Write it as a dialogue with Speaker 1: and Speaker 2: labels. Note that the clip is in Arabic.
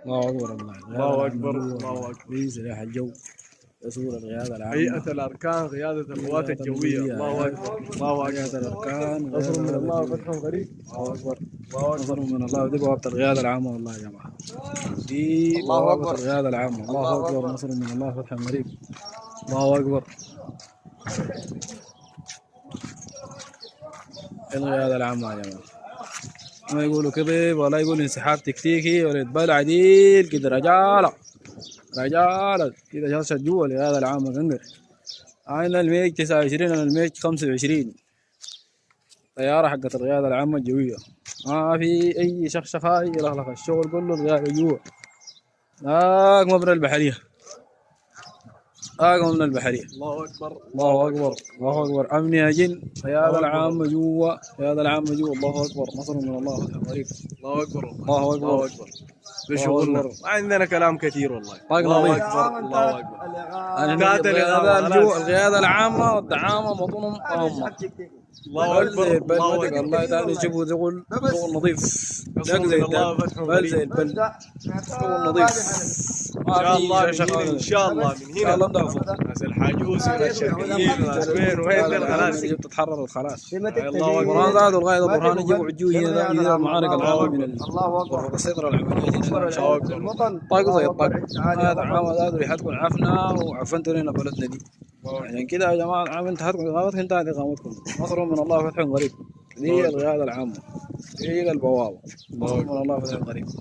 Speaker 1: الله اكبر. الله
Speaker 2: الله اكبر الله اكبر.
Speaker 1: في سلاح الجو، رسول القيادة العامة،
Speaker 2: هيئة الأركان قيادة القوات الجوية. الله أكبر الله
Speaker 1: قيادة
Speaker 2: أكبر.
Speaker 1: الأركان،
Speaker 2: نصر من الله وفتح غريب.
Speaker 1: الله أكبر.
Speaker 2: الله
Speaker 1: نصر
Speaker 2: أكبر
Speaker 1: من الله. ودي بوابة القيادة العامة والله يا جماعة، دي
Speaker 2: الله
Speaker 1: بوابة
Speaker 2: أكبر.
Speaker 1: القيادة العامة. الله أكبر. نصر من الله فتح قريب. الله أكبر. القيادة العامة يا جماعة، ما يقولوا كذب ولا يقولوا انسحاب تكتيكي ولا يتبال عديل كده. رجالة رجالة كده شاشة جوا القيادة العامة كنقر. أنا الميج 29، أنا الميج 25، طيارة حقت القيادة العامة الجوية. ما في أي شخشخة أي لخلخة، الشغل كله القيادة جوا. هاك مبنى البحرية، هاك مبنى البحرية.
Speaker 2: الله أكبر
Speaker 1: الله أكبر. الله أكبر. أمن يا جن، القيادة العامة جوا، القيادة العامة جوا. الله أكبر. نصر من الله فتح قريب.
Speaker 2: الله أكبر.
Speaker 1: الله أكبر.
Speaker 2: الله أكبر. بشغلنا ما عندنا كلام كثير والله. الله أكبر الله أكبر.
Speaker 1: القيادة العامة والدعامة مطنهم أمة.
Speaker 2: الله أكبر
Speaker 1: الله أكبر. الله تعالى يجيبوا شغل نظيف، زي البل زي البل، شغل نظيف.
Speaker 2: إن شاء الله من هنا، إن شاء الله من هنا.
Speaker 1: الله مدافع.
Speaker 2: ناس الحاجوز والشرقيين وناس وين وين خلاص
Speaker 1: تتحرر خلاص.
Speaker 2: الله
Speaker 1: برهان
Speaker 2: أكبر.
Speaker 1: زادوا الغاية برهان يجيبوا عجوه هنا يدير المعارك العامة من
Speaker 2: الله أكبر.
Speaker 1: السيطرة العملية هنا إن شاء الله.
Speaker 2: الله
Speaker 1: طاقوا زي الطاق. هذا عام زادوا يحدكم عفنا وعفنتوا لنا بلدنا دي. يعني كده يا جماعة، عام انتهت إقامتكم، انتهت إقامتكم. نصر من الله فتح قريب. دي القيادة العامة، دي البوابة. نصر من الله فتح قريب.